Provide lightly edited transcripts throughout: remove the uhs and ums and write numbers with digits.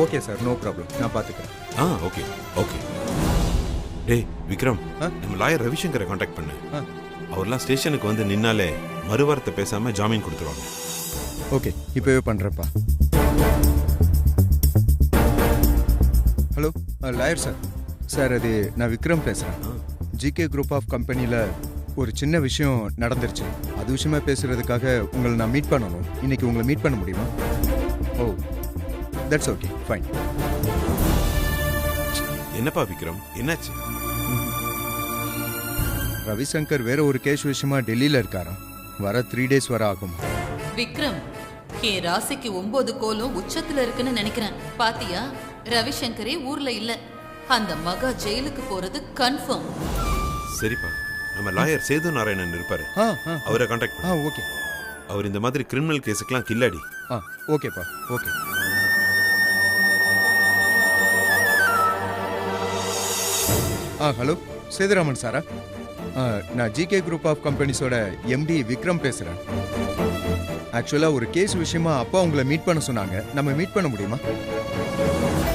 Okay sir, no problem, நான் பார்த்துக்கிறேன். Okay okay. டேய் விக்ரம், நம்ம லாயர் ரவிசங்கரை காண்டாக்ட் பண்ணு. அவர்லாம் ஸ்டேஷனுக்கு வந்து நின்னாலே மறுவாரத்தை பேசாம ஜாமீன் கொடுத்துருவாங்க. ஓகே, இப்போவே பண்ணுறேன்ப்பா. Hello lawyer sir. சார், அது நான் விக்ரம் பேசுகிறேன். ஜிகே குரூப் ஆஃப் கம்பெனியில் ஒரு சின்ன விஷயம் நடந்துருச்சு. அது விஷயமா பேசுகிறதுக்காக உங்களை நான் மீட் பண்ணணும். இன்னைக்கு உங்களை மீட் பண்ண முடியுமா? ஓ, தட்ஸ் ஓகே, ஃபைன். என்னப்பா விக்ரம், என்னாச்சு? ரவிசங்கர் வேற ஒரு கேஸ் விஷயமா டெல்லியில் இருக்காராம். வர 3 days வர ஆகும். விக்ரம், என் ராசிக்கு 9 கோலும் உச்சத்துல இருக்குன்னு நினைக்கிறேன். பாத்தியா, ரவிசங்கரே ஊர்ல இல்ல. அந்த மகா ஜெயிலுக்கு போறது கன்ஃபார்ம். சரிப்பா, நம்ம லாயர் சேது நாராயணன் இருப்பாரு, அவரை காண்டாக்ட் பண்ணு. ஓகே. அவர் இந்த மாதிரி கிரிமினல் கேஸுக்கெல்லாம் கில்லாடி. ஓகேப்பா, ஓகே. ஹலோ, சேதுராமன் சாரா? நான் ஜிகே குரூப் ஆஃப் கம்பெனிஸோட எம்டி விக்ரம் பேசுகிறேன். ஆக்சுவலாக ஒரு கேஸ் விஷயமா அப்பா உங்களை மீட் பண்ண சொன்னாங்க. நம்ம மீட் பண்ண முடியுமா?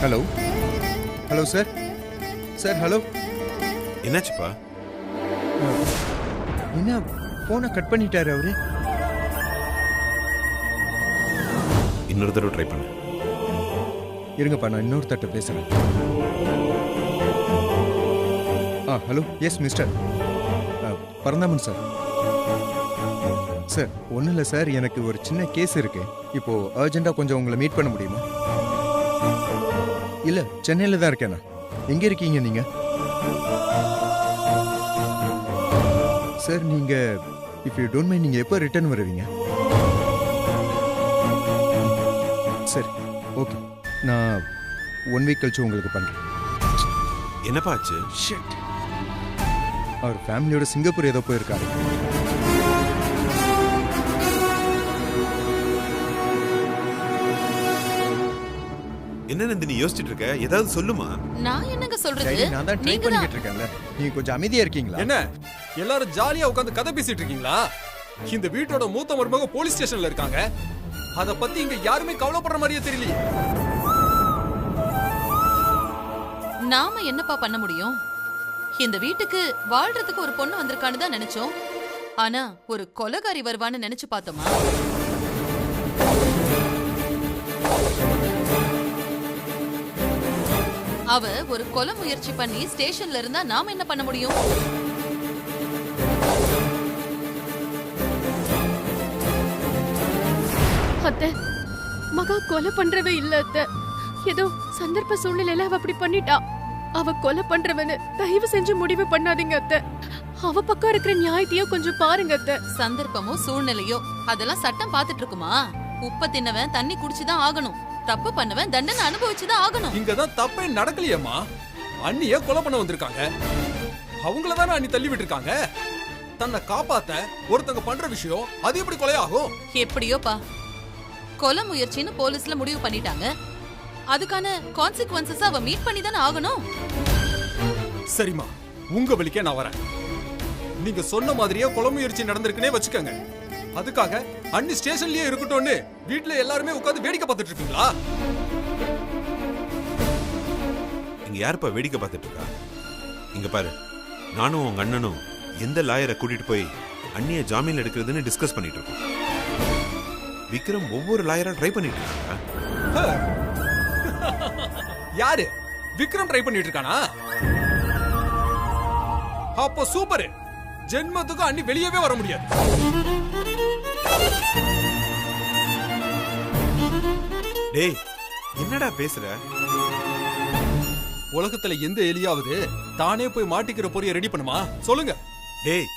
Hello hello sir. Sir hello. என்னாச்சுப்பா? என்ன ஃபோனை கட் பண்ணிட்டாரு அவரு? இன்னொரு தடவை ட்ரை பண்ணு. இருங்கப்பா, நான் இன்னொருத்தட்ட பேசுகிறேன். Hello, S mister Paranthaman sir. Sir, ஒன்றும் இல்லை சார், எனக்கு ஒரு சின்ன கேஸ் இருக்கு. இப்போ அர்ஜென்ட்டாக கொஞ்சம் உங்களை மீட் பண்ண முடியுமா? இல்லை, சென்னையில் தான் இருக்கேண்ணா. எங்கே இருக்கீங்க நீங்கள்? சார், நீங்கள் இஃப் யூ டோன்ட் மைண்ட் நீங்கள் எப்போ ரிட்டர்ன் வருவீங்க? சரி, ஓகே, நான் 1 week கழிச்சு உங்களுக்கு பண்ணுறேன். என்னப்பா ஆச்சு? ஷிட், அவர் ஃபேமிலியோட சிங்கப்பூர் ஏதோ போயிருக்காரு. என்ன நந்தினி யோசிச்சுட்டு இருக்க? ஏதாவது சொல்லுமா? நான் என்னங்க சொல்றது? நான் தான் ட்ரை பண்ணிட்டு இருக்கேன்ல. நீங்க கொஞ்சம் அமைதியா இருக்கீங்களா? என்ன எல்லாரும் ஜாலியா உட்கார்ந்து கதை பேசிட்டு இருக்கீங்களா? இந்த வீட்டோட மூத்த மருமக போலீஸ் ஸ்டேஷன்ல இருக்காங்க. அத பத்தி இங்க யாருமே கவலைப்படுற மாதிரியே தெரியல. நாம என்னப்பா பண்ண முடியும்? இந்த வீட்டுக்கு வாழ்றதுக்கு ஒரு பொண்ணு வந்திருக்கான்னு தான் நினைச்சோம். ஆனா ஒரு கொலைகாரி வருவான்னு நினைச்சு பார்த்தோமா? அவ ஒரு கொலை முயற்சி பண்ணி ஸ்டேஷன்ல இருந்தா நாம என்ன பண்ண முடியும்? அத்தை, மகா கொலை பண்றவே இல்ல அத்தை. ஏதோ சந்தர்ப்ப சூழ்நிலையில அவ அப்படி பண்ணிட்டா. அவ கொலை பண்றவன்னு தயவு செஞ்சு முடிவு பண்ணாதீங்க அத்தை. அவ பக்கம் இருக்கிற நியாயத்தையும் கொஞ்சம் பாருங்க அத்தை. சந்தர்ப்பமோ சூழ்நிலையோ அதெல்லாம் சட்டம் பாத்துட்டு இருக்குமா? உப்ப தின்னவன் தண்ணி குடிச்சுதான் ஆகணும். தப்பு பண்ணவன் தண்டனை அனுபவிச்சுதான் ஆகணும். இங்கதான் தப்பே நடக்கலையேம்மா. அண்ணிய கொலை பண்ண வந்திருக்காங்க. அவங்களதானே அண்ணி தள்ளி விட்டுருக்காங்க. தன்னை காப்பாத்த ஒருத்தங்க பண்ற விஷயம் அது எப்படி கொலையாகும்? எப்படியோப்பா, கொலை முயற்சின்னு போலீஸ்ல முடிவு பண்ணிட்டாங்க. அதுக்கான கான்சிக்வன்சஸ் அவ மீட் பண்ணி தானே ஆகணும். சரிம்மா, உங்க வழிக்கே நான் வரேன். நீங்க சொன்ன மாதிரியே கொலை முயற்சி நடந்திருக்குனே வச்சுக்கோங்க. அதுக்காக அண்ணி ஸ்டேஷன்லயே இருக்கட்டும்னு வீட்ல எல்லாருமே உட்கார்ந்து வேடிக்கை பார்த்துட்டு இருப்பீங்களா? இங்க யாருப்பா வேடிக்கை பார்த்துட்டு இருக்கா? இங்க பாரு, நானும் உங்க அண்ணனும் எந்த லாயரை கூட்டிட்டு போய் அண்ணிய ஜாமீன் எடுக்கிறதுன்னு டிஸ்கஸ் பண்ணிட்டு இருக்கோம். விக்ரம் ஒவ்வொரு லாயரா ட்ரை பண்ணிட்டு இருக்காங்க. யாரு? விக்ரம் ட்ரை பண்ணிட்டு இருக்கானா? அப்போ சூப்பர். ஜென்மத்துக்கு அண்ணி வெளியவே வர முடியாது. டேய், என்னடா பேசுற? உலகத்துல எந்த எலியாவது தானே போய் மாட்டிக்கிற பொரிய ரெடி பண்ணுமா? சொல்லுங்க. டேய்,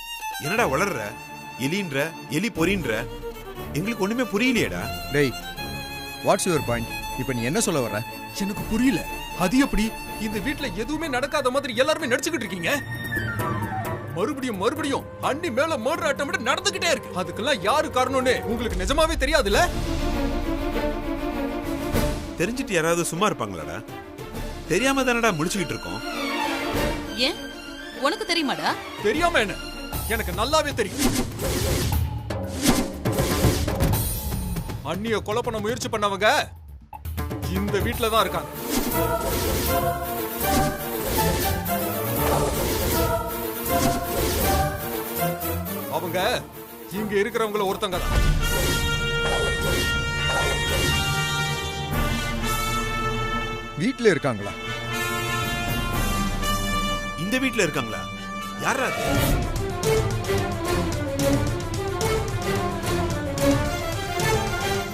என்னடா வளர்ற? எலின்ற, எலி பொறின்ற, எங்களுக்கு ஒண்ணுமே புரியலையேடா. டேய், வாட்ஸ் யுவர் பாயிண்ட்? இப்போ நீ என்ன சொல்ல வர? எனக்கு புரியல. அது எப்படி இந்த வீட்ல எதுவுமே நடக்காத மாதிரி எல்லாருமே நடிச்சுக்கிட்டு இருக்கீங்க? மறுபடியும் மறுபடியும் அண்ணி மேல மர்டர் அட்டெம்ப்ட் நடந்துகிட்டே இருக்கு. அதுக்கெல்லாம் யாரு காரணம்னு உங்களுக்கு நிஜமாவே தெரியாதுல்ல? தெரிஞ்சிட்டு யாராவது சும்மா இருப்பாங்களாடா? தெரியாம தானடா முடிச்சுக்கிட்டு இருக்கோம். ஏன், உனக்கு தெரியுமாடா? தெரியாம என்ன, எனக்கு நல்லாவே தெரியும். அண்ணிய கொலை பண்ண முயற்சி பண்ணவங்க இந்த வீட்ல தான் இருக்காங்க. அவங்க இங்க இருக்கிறவங்கள ஒருத்தங்க தான். வீட்ல இருக்காங்களா? இந்த வீட்ல இருக்காங்களா? யாரா அது?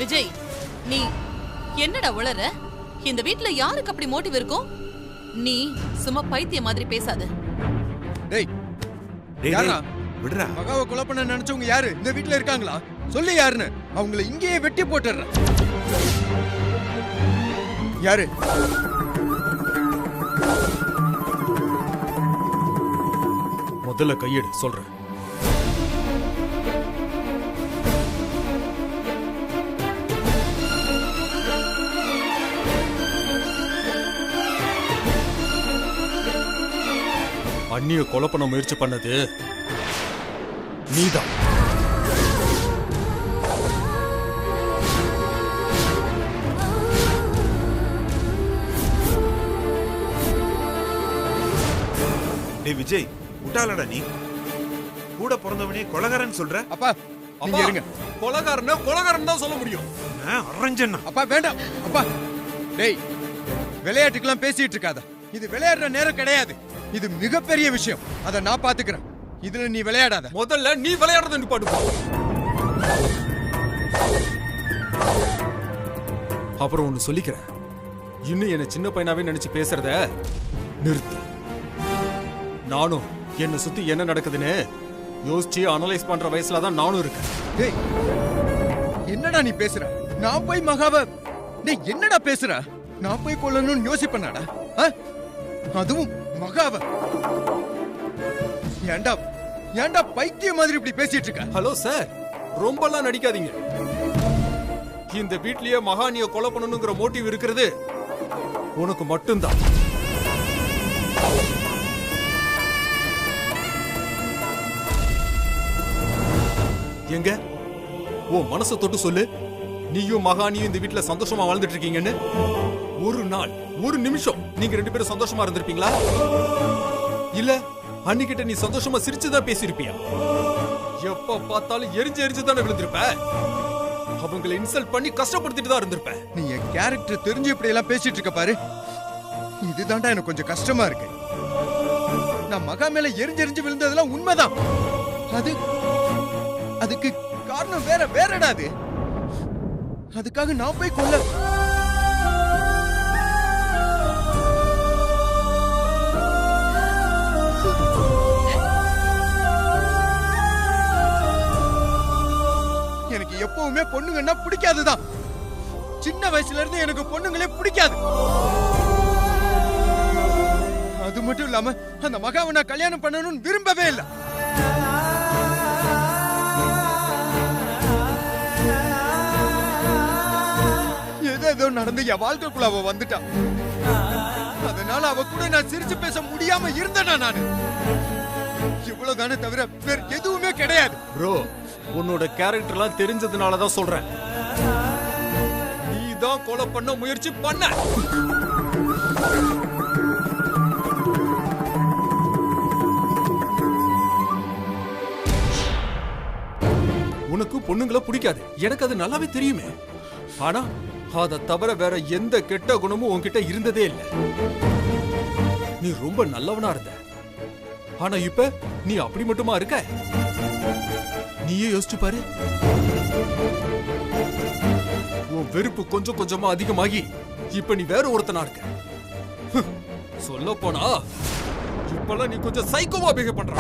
விஜய், நீ என்னடா உளற? இந்த வீட்ல யாருக்கு அப்படி மோட்டிவ் இருக்கும்? நீ சும்மா பைத்திய மாதிரி பேசாத. டேய் டேய், யாரா? டேய், விடுறா. மகாவை கொலை பண்ண நினைச்சவங்க யாரு இந்த வீட்ல இருக்காங்களா? சொல்லு யாருன்னு. அவங்கள இங்கேயே வெட்டி போட்டுறேன். யாரு? முதல்ல கையெடு, சொல்றேன். அண்ணிய கொலை பண்ண முயற்சி பண்ணது நீதான். டேய் விஜய், விட்டாலடா நீ. கூட பிறந்தவனே கொலகாரன் சொல்ற? அப்பா நீங்க இருங்க. கொலகாரன் தான் சொல்ல முடியும். அரஞ்சண்ணா. அப்பா வேண்டாம். அப்பா டேய், விளையாட்டுக்கெல்லாம் பேசிட்டு இருக்காத. இது விளையாடுற நேரம் கிடையாது. இது மிகப்பெரிய விஷயம். அத நான் பாத்துக்கிறேன். இதுல நீ விளையாடாத. முதல்ல நீ விளையாடுறத நிப்பாட்டு. அப்புறம் ஒன்னு சொல்லிக்கிறேன். இன்னும் என்ன சின்ன பையனாவே நினைச்சு பேசுறத நிறுத்து. நானும் என்ன சுத்தி என்ன நடக்குதுன்னு யோசிச்சு அனலைஸ் பண்ற வயசுல தான் நானும் இருக்கேன். டேய் என்னடா நீ பேசுற? நான் போய் மகாவ டேய் என்னடா பேசுற? நான் போய் கொல்லணும்னு யோசிப்பேனாடா? அதுவும் மகாவ? ஏன்டா பைத்திய மாதிரி இப்படி பேசிட்டு இருக்க? ஹலோ சார், ரொம்பலாம் நடிக்காதீங்க. இந்த வீட்லயே மகானிய கொலை பண்ணணுங்கிற மோட்டிவ் இருக்கிறது உனக்கு மட்டும்தான். எங்க உன் மனசை தொட்டு சொல்லு. நீயும் மகானியும் இந்த வீட்ல சந்தோஷமா வாழ்ந்துட்டு இருக்கீங்கன்னு. ஒரு நாள், ஒரு நிமிஷம் நீங்க ரெண்டு பேரும் சந்தோஷமா இருந்திருப்பீங்களா? இல்ல அன்னிக்கிட்ட நீ சந்தோஷமா சிரிச்சுதான் பேசியிருப்பியா? எப்ப பார்த்தாலும் எரிஞ்சு தானே விழுந்திருப்ப. அவங்களை இன்சல்ட் பண்ணி கஷ்டப்படுத்திட்டு தான் இருந்திருப்ப. நீ என் கேரக்டர் தெரிஞ்சு இப்படி எல்லாம் பேசிட்டு இருக்க பாரு. இதுதான்டா எனக்கு கொஞ்சம் கஷ்டமா இருக்கு. நான் மகா மேல எரிஞ்சு விழுந்ததெல்லாம் உண்மைதான். அதுக்கு காரணம் வேறடா. அது அதுக்காக நான் போய் கொல்ல எனக்கு எப்பவுமே பொண்ணுங்கன்னா பிடிக்காதுதான். சின்ன வயசுல இருந்து எனக்கு பொண்ணுங்களே பிடிக்காது. அது மட்டும் இல்லாம அந்த மகாவை நான் கல்யாணம் பண்ணணும்னு விரும்பவே இல்லை. ஏதோ நடந்து என் வாழ்க்கைக்குள்ள அவ வந்துட்டா. அதனால அவ கூட நான் சிரிச்சு பேச முடியாம இருந்தேனா நானு. இவ்வளவுதானே தவிர வேற எதுவுமே கிடையாது. ப்ரோ, உன்னோட கேரக்டர்லாம் தெரிஞ்சதுனால தான் சொல்றேன். நீ தான் கொலை பண்ண முயற்சி பண்ண. உனக்கு பொண்ணுங்களை பிடிக்காது, எனக்கு அது நல்லாவே தெரியுமே. ஆனா அதை தவிர வேற எந்த கெட்ட குணமும் உன்கிட்ட இருந்ததே இல்லை. நீ ரொம்ப நல்லவனா இருந்த. ஆனா இப்ப நீ அப்படி மட்டுமா இருக்க? நீயே யோசிச்சு பாரு. உன் வெறுப்பு கொஞ்சம் கொஞ்சமா அதிகமாகி இப்ப நீ வேற ஒருத்தனா இருக்க. சொல்ல போனா இப்பெல்லாம் நீ கொஞ்சம் சைக்கோவா பிஹேவ் பண்ற.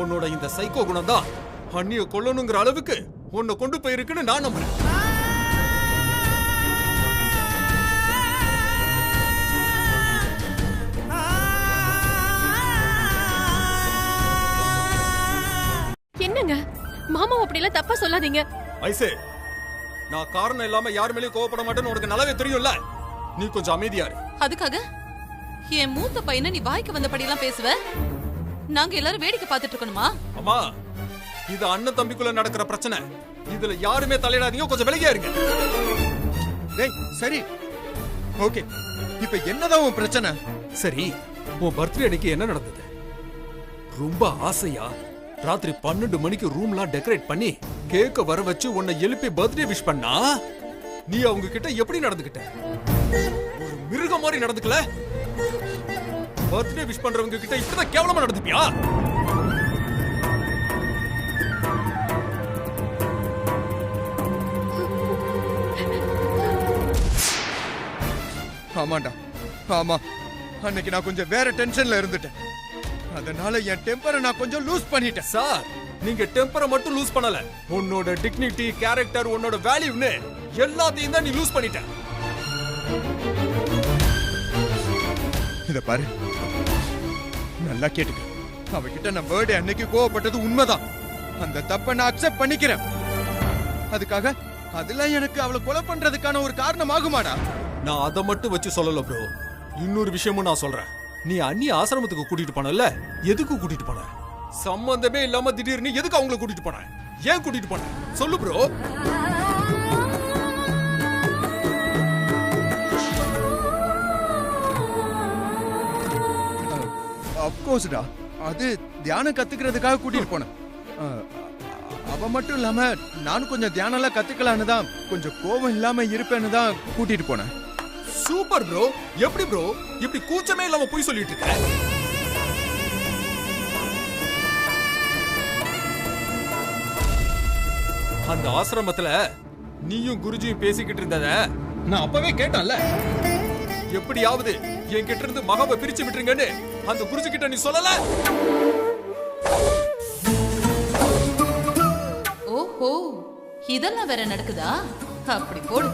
உன்னோட இந்த சைக்கோ குணம் தான் அண்ணிய கொல்லணுங்கிற அளவுக்கு உன்னை கொண்டு போயிருக்குன்னு நான் நம்புறேன். என்னங்க மாமா அப்படி எல்லாம் தப்பா சொல்லாதீங்க. ஐசே, நான் காரணம் இல்லாம யார் மேலயும் கோவப்பட மாட்டேன்னு உனக்கு நல்லாவே தெரியும்ல. நீ கொஞ்சம் அமைதியா இரு. அதுக்காக என் மூத்த பையனை நீ வாய்க்கு வந்தபடி எல்லாம் பேசுவ? நாங்க எல்லாரும் வேடிக்கை பார்த்துட்டு இருக்கணுமா? அம்மா, இது அண்ணன் தம்பிக்குள்ள நடக்கிற பிரச்சனை. இதுல யாருமே தலையிடாதீங்க, கொஞ்சம் விலகியா இருங்க. டேய் சரி ஓகே, இப்ப என்னதான் உன் பிரச்சனை? சரி, உன் பர்த்டே அன்னைக்கு என்ன நடந்தது? ரொம்ப ஆசையா ராத்திரி 12 மணிக்கு ரூம்லாம் டெக்கரேட் பண்ணி கேக்க வர வச்சு உன்னை எழுப்பி பர்த்டே விஷ் பண்ணா நீ அவங்க கிட்ட எப்படி நடந்துக்கிட்ட? ஒரு மிருகம் மாதிரி நடந்துக்கல. பர்த்டே விஷ் பண்றவங்க கிட்ட இப்படிதான் கேவலமா நடந்துப்பியா? ஆமாண்டா ஆமா, அன்னைக்கு நான் கொஞ்சம் வேற டென்ஷன்ல இருந்துட்டேன். அதனால என் டெம்பரை நான் கொஞ்சம் லூஸ் பண்ணிட்டேன். சார், நீங்க டெம்பரை மட்டும் லூஸ் பண்ணல, உன்னோட டிக்னிட்டி, கேரக்டர், உன்னோட வேல்யூன்னு எல்லாத்தையும் தான் நீ லூஸ் பண்ணிட்ட. இத பாரு, நல்லா கேட்டுக்க. அவகிட்ட நான் பர்த்டே அன்னைக்கு கோவப்பட்டது உண்மைதான். அந்த தப்பை நான் அக்செப்ட் பண்ணிக்கிறேன். அதுக்காக அதெல்லாம் எனக்கு அவளை கொலை பண்றதுக்கான ஒரு காரணம் ஆகுமாடா? நான் அதை மட்டும் வச்சு சொல்லல ப்ரோ, இன்னொரு விஷயமும் நான் சொல்றேன். நீ அண்ணி ஆசிரமத்துக்கு கூட்டிட்டு போனல, எதுக்கு கூட்டிட்டு போன? சம்பந்தமே இல்லாம திடீர்னு எதுக்கு அவங்கள கூட்டிட்டு போன? ஏன் கூட்டிட்டு போன சொல்லு ப்ரோ. அப்கோர்ஸ்டா, அது தியானம் கத்துக்கிறதுக்காக கூட்டிட்டு போனேன். அவ மட்டும் இல்லாம நானும் கொஞ்சம் தியானம் எல்லாம் கத்துக்கலான்னு தான், கொஞ்சம் கோபம் இல்லாம இருப்பேன்னு தான் கூட்டிட்டு போனேன். Super bro. எப்படி ப்ரோ இப்படி கூச்சமே இல்லாம போய் சொல்லிட்டு இருக்க? அந்த ஆசிரமத்துல நீயும் குருஜியும் பேசிக்கிட்டு இருந்தத நான் அப்பவே கேட்டேன்ல. எப்படியாவது என்கிட்ட இருந்து மகாவை பிரிச்சு விட்டுருங்கன்னு அந்த குருஜி கிட்ட நீ சொல்லல? ஓஹோ, இதெல்லாம் வேற நடக்குதா? அப்படி போடு.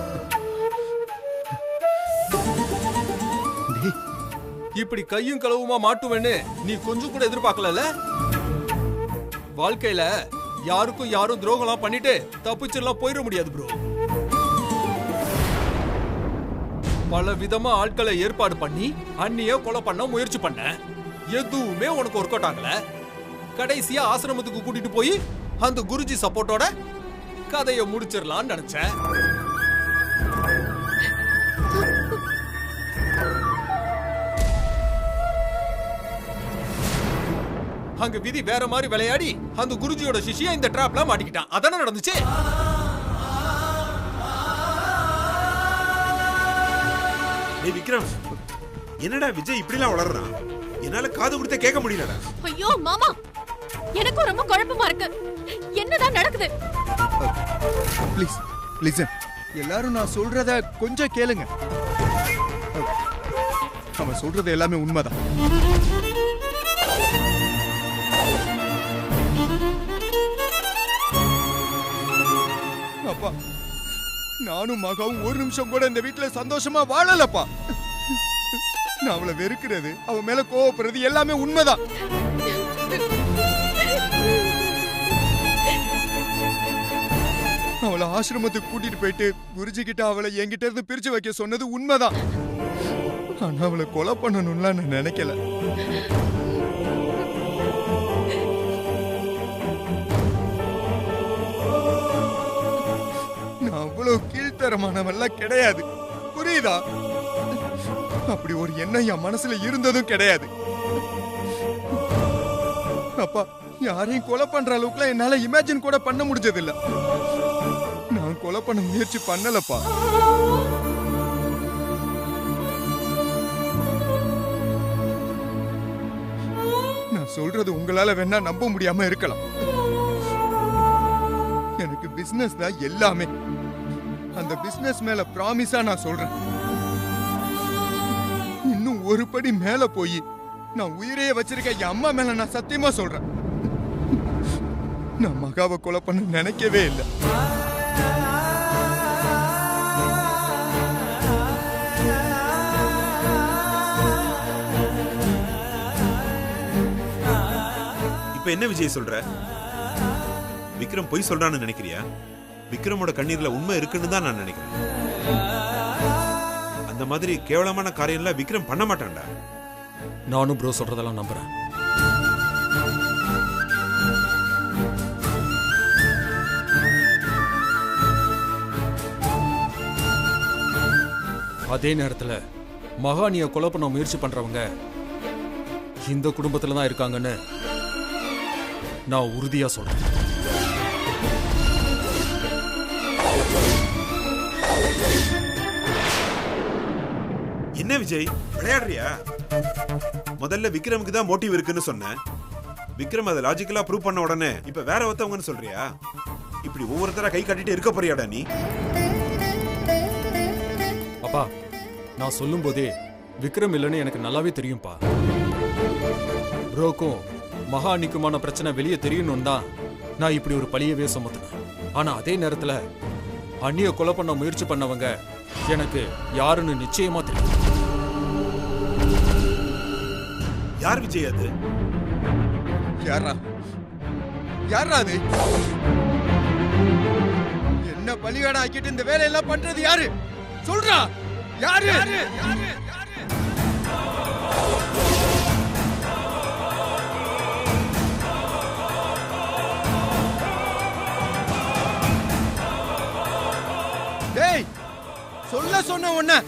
இப்படி கையும் களவுமா மாட்டுவேன்னு நீ கொஞ்சம் கூட எதிர்பார்க்கல. வாழ்க்கையில யாருக்கும் யாரும் துரோகம்லாம் பண்ணிட்டு தப்பிச்சிடலாம் போயிட முடியாது ப்ரோ. பல விதமா ஆட்களை ஏற்பாடு பண்ணி அண்ணிய கொலை பண்ண முயற்சி பண்ண, எதுவுமே உனக்கு ஒர்க் அவுட் ஆகல. கடைசியா ஆசிரமத்துக்கு கூட்டிட்டு போய் அந்த குருஜி சப்போர்ட்டோட கதையை முடிச்சிடலாம்னு நினைச்சேன். அங்க விதி வேற மாதிரி விளையாடி அந்த குருஜியோட சிஷ்யா இந்த டிராப்ல மாட்டிக்கிட்டான். அதானே நடந்துச்சு? டேய் விக்ரம், என்னடா விஜய் இப்படிலாம் வளர்றான்? என்னால காது கொடுத்த கேட்க முடியலடா. ஐயோ மாமா, எனக்கும் ரொம்ப குழப்பமா இருக்கு. என்னதான் நடக்குது? ப்ளீஸ் லிசன், எல்லாரும் நான் சொல்றத கொஞ்சம் கேளுங்க. அவன் சொல்றது எல்லாமே உண்மைதான். அப்பா, நானும் மகாவும் ஒரு நிமிஷம் கூட இந்த வீட்டுல சந்தோஷமா வாழலப்பா. நான் அவளை வெறுக்கிறது, அவன் மேல கோவப்படுறது எல்லாமே உண்மைதான். அவளை ஆசிரமத்துக்கு கூட்டிட்டு போயிட்டு குருஜி கிட்ட அவளை என்கிட்ட இருந்து பிரிச்சு வைக்க சொன்னது உண்மைதான். ஆனா அவளை கொலை பண்ணணும்லாம் நான் நினைக்கல. நான் அவ்வளவு கீழ்த்தரமானவெல்லாம் கிடையாது, புரியுதா? அப்படி ஒரு எண்ணம் என் மனசுல இருந்ததும் கிடையாது. அப்பா, யாரையும் கொலை பண்ற அளவுக்குலாம் என்னால இமேஜின் கூட பண்ண முடிஞ்சது இல்ல. நான் கொலை பண்ண முயற்சி பண்ணலப்பா. நான் சொல்றது உங்களால வேணா நம்ப முடியாம இருக்கலாம். எனக்கு பிசினஸ் தான் எல்லாமே. அந்த பிசினஸ் மேல ப்ராமிஸா நான் சொல்றேன், இன்னும் ஒரு படி மேல போய் நான் உயிரையே வச்சிருக்க என் அம்மா மேல நான் சத்தியமா சொல்றேன், நான் மகாவை கொலை பண்ண நினைக்கவே இல்லை. இப்ப என்ன விஜய் சொல்ற? விக்ரம் பொய் சொல்றான்னு நினைக்கிறியா? விக்ரமோட கண்ணீர்ல உண்மை இருக்குன்னு தான் நான் நினைக்கிறேன். அந்த மாதிரி கேவலமான காரியம்லாம் விக்ரம் பண்ண மாட்டான்டா. நானும் ப்ரோ சொல்றதெல்லாம் நம்புறேன். அதே நேரத்துல மகானிய கொலை பண்ண முயற்சி பண்றவங்க இந்த குடும்பத்துல தான் இருக்காங்கன்னு நான் உறுதியா சொல்றேன். என்ன விஜய் விளையாடுறியா? முதல்ல விக்ரமுக்கு தான் மோட்டிவ் இருக்குன்னு சொன்னேன். விக்ரம் அதை லாஜிக்கலா ப்ரூவ் பண்ண உடனே இப்ப வேற ஒருத்தவங்கன்னு சொல்றியா? இப்படி ஒவ்வொருத்தரா கை காட்டிட்டு இருக்க போறியாடா நீ? அப்பா, நான் சொல்லும் போதே விக்ரம் இல்லைன்னு எனக்கு நல்லாவே தெரியும்பா. ப்ரோக்கும் மகானிக்குமான பிரச்சனை வெளியே தெரியணும் தான் நான் இப்படி ஒரு பழியவே சுமத்தினேன். ஆனா அதே நேரத்துல அண்ணிய கொலை பண்ண முயற்சி பண்ணவங்க எனக்கு யாருன்னு நிச்சயமா தெரியும். யார் விஜய் அது? யாரா யாரா அது? என்ன பலியாடா ஆக்கிட்டு இந்த வேலையெல்லாம் பண்றது யாரு? சொல்றா யாரு? டேய் சொல்ல சொன்ன உன்ன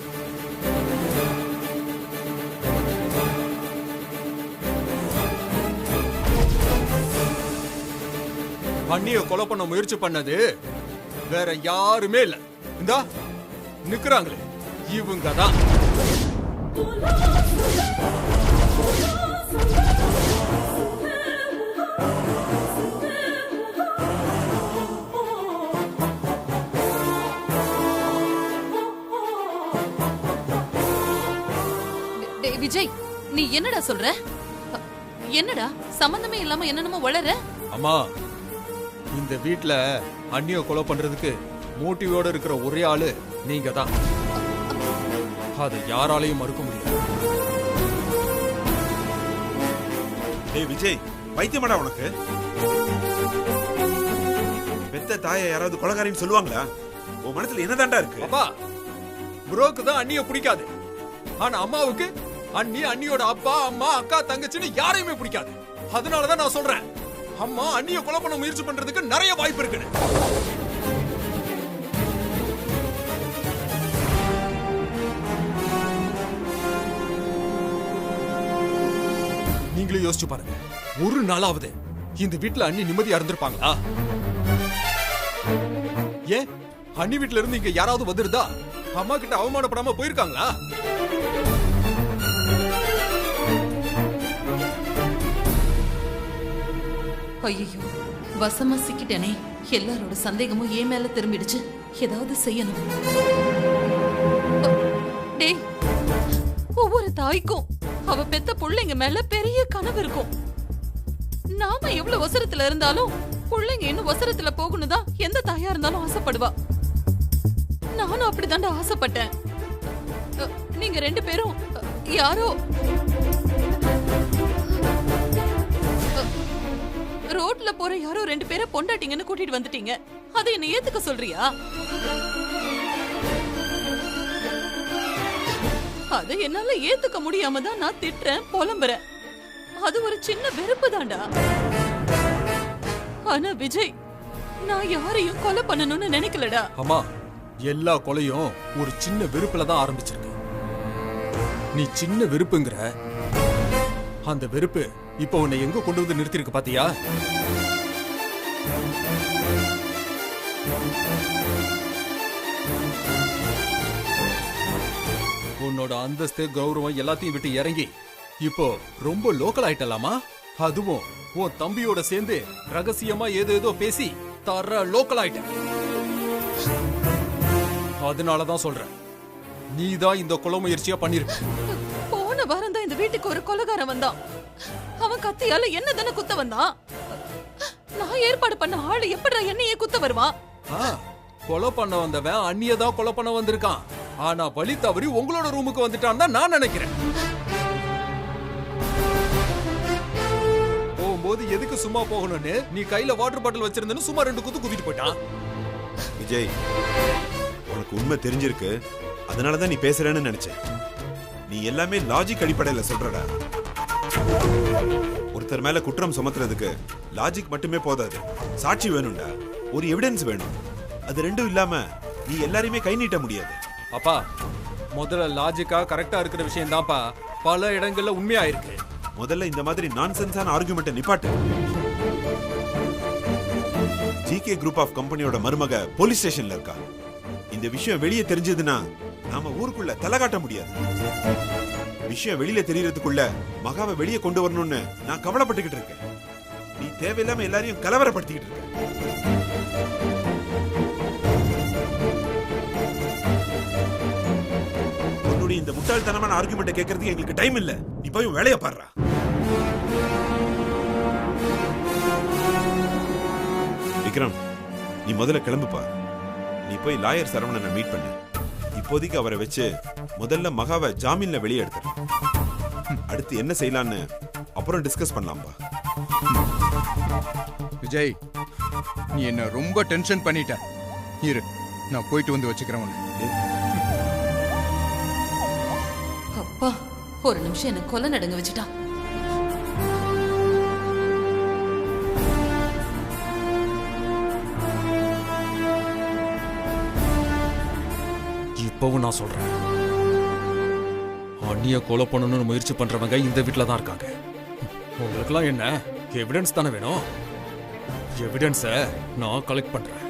அண்ணிய கொலை பண்ண முயற்சி பண்ணது வேற யாருமே இல்ல. இந்தா நிக்கிறாங்களே இவங்க தான். டேய் விஜய், நீ என்னடா சொல்ற? என்னடா சம்பந்தமே இல்லாம என்னென்னமோ வளர? அம்மா, இந்த வீட்ல அண்ணிய கொலை பண்றதுக்கு மோட்டிவோட இருக்கிற ஒரே ஆளு நீங்க தான். அதை யாராலையும் மறுக்க முடியாது. டேய் விஜய், பைத்தியமாடா உனக்கு? பெத்த தாயை யாராவது கொலைகாரின்னு சொல்லுவாங்களா? உன் மனசுல என்னதாண்டா இருக்கு? அப்பா, ப்ரோக்கு தான் அண்ணிய பிடிக்காது. ஆனா அம்மாவுக்கு அண்ணி, அண்ணியோட அப்பா, அம்மா, அக்கா, தங்கச்சின்னு யாரையுமே பிடிக்காது. அதனாலதான் நான் சொல்றேன், அம்மா அண்ணிய கொலை பண்ண முயற்சி பண்றதுக்கு நிறைய வாய்ப்பு இருக்கு. நீங்களே யோசிச்சு பாருங்க, ஒரு நாளாவது இந்த வீட்டுல அண்ணி நிம்மதியா இருந்திருப்பாங்களா? ஏன் அண்ணி வீட்டுல இருந்து இங்க யாராவது வந்திருந்தா அம்மா கிட்ட அவமானப்படாம போயிருக்காங்களா? ஐயோ, வசமா சிக்கிட்டேனே. எல்லாரோட சந்தேகமும் ஏன் மேல திரும்பிடுச்சு. ஏதாவது செய்யணும். டேய், ஒவ்வொரு தாய்க்கும் அவ பெத்த பிள்ளைங்க மேல பெரிய கனவு இருக்கும். நாம எவ்வளவு அவசரத்துல இருந்தாலும் பிள்ளைங்க இன்னும் அவசரத்துல போகணும் தான் எந்த தாயா இருந்தாலும் ஆசைப்படுவா. நானும் அப்படிதாண்டா ஆசைப்பட்டேன். நீங்க ரெண்டு பேரும் யாரோ ரோட்ல போற யாரோ ரெண்டு பேரை பொண்டாட்டிங்கன்னு கூட்டிட்டு வந்துட்டீங்க. அதை என்ன ஏத்துக்க சொல்றியா? அதை என்னால ஏத்துக்க முடியாம தான் நான் திட்டுறேன், புலம்புறேன். அது ஒரு சின்ன வெறுப்பு தாண்டா. ஆனா விஜய், நான் யாரையும் கொலை பண்ணணும்னு நினைக்கலடா. அம்மா, எல்லா கொலையும் ஒரு சின்ன வெறுப்புல தான் ஆரம்பிச்சிருக்கு. நீ சின்ன வெறுப்புங்கிற, அந்த வெறுப்பு இப்ப உன்னை எங்க கொண்டு வந்து நிறுத்திருக்கு பாத்தியா? உன்னோட அந்தஸ்து, கௌரவம் எல்லாத்தையும் விட்டு இறங்கி இப்போ ரொம்ப லோக்கல் ஆயிட்டலாமா? அதுவும் உன் தம்பியோட சேர்ந்து ரகசியமா ஏதோ பேசி தர லோக்கல் ஆயிட்ட. அதனாலதான் சொல்றேன், நீதான் இந்த கொலை முயற்சியா பண்ணிருக்க. போன வாரம் தான் இந்த வீட்டுக்கு ஒரு கொலைகாரன் வந்தான். அவன் கத்தியால என்ன தானே குத்த வந்தான். நான் ஏற்பாடு பண்ண ஆளு எப்படிடா என்னையே குத்த வருவான்? கொலை பண்ண வந்தவன் அண்ணியதான் கொலை பண்ண வந்திருக்கான். ஆனா வழி தவறி உங்களோட ரூமுக்கு வந்துட்டான் தான் நான் நினைக்கிறேன். போகும்போது எதுக்கு சும்மா போகணும்னு நீ கையில வாட்டர் பாட்டில் வச்சிருந்தேன்னு சும்மா 2 குத்து குத்திட்டு போயிட்டான். விஜய், உனக்கு உண்மை தெரிஞ்சிருக்கு, அதனாலதான் நீ பேசுறேன்னு நினைச்சேன். நீ எல்லாமே லாஜிக் அடிப்படையில சொல்றடா. ஒருத்தர் மேல குற்றம் சுமத்துறதுக்கு லாஜிக் மட்டுமே போதாது, சாட்சி வேணும்டா, ஒரு எவிடன்ஸ் வேணும். அது ரெண்டும் இல்லாம நீ எல்லாரையுமே கை நீட்ட முடியாது. அப்பா, முதல்ல லாஜிக்கா கரெக்டா இருக்கிற விஷயம் தான்ப்பா பல இடங்கள்ல உண்மையா இருக்கு. முதல்ல இந்த மாதிரி நான்சென்ஸான ஆர்குமெண்ட்டை நிப்பாட்டு. ஜிகே குரூப் ஆஃப் கம்பெனியோட மருமக போலீஸ் ஸ்டேஷன்ல இருக்கா. இந்த விஷயம் வெளியே தெரிஞ்சதுன்னா நாம ஊருக்குள்ள தலை காட்ட முடியாது. விஷயம் வெளியில தெரியறதுக்குள்ள மகாவை வெளியே கொண்டு வரணும்னு நான் கவலைப்பட்டுக்கிட்டு இருக்கேன். நீ தேவையில்லாம எல்லாரையும் கலவரப்படுத்திக்கிட்டு இருக்க. உன்னுடைய இந்த முட்டாள்தனமான ஆர்குமெண்ட்டை கேட்கறதுக்கு எங்களுக்கு டைம் இல்ல. நீ போய் வேலையை பாருடா. விக்ரம், நீ முதல்ல கிளம்புப்பா. நீ போய் லாயர் சரவணனை மீட் பண்ணு. இப்போதைக்கு அவரை வச்சு முதல்ல மகாவை ஜாமீன்ல வெளியே எடுத்துரு. அடுத்து என்ன செய்யலான்னு அப்புறம் டிஸ்கஸ் பண்ணலாம்பா. விஜய், நீ என்ன ரொம்ப டென்ஷன் பண்ணிட்ட. இரு, நான் போயிட்டு வந்து வச்சுக்கிறேன் உன்னை. அப்பா, ஒரு நிமிஷம் என்ன கொலை நடுங்க வச்சுட்டான். இப்பவும் நான் சொல்றேன், அண்ணிய கொலை பண்ணணும்னு முயற்சி பண்றவங்க இந்த வீட்டுல தான் இருக்காங்க. உங்களுக்கெல்லாம் என்ன எவிடன்ஸ் தானே வேணும்? எவிடன்ஸை நான் கலெக்ட் பண்றேன்.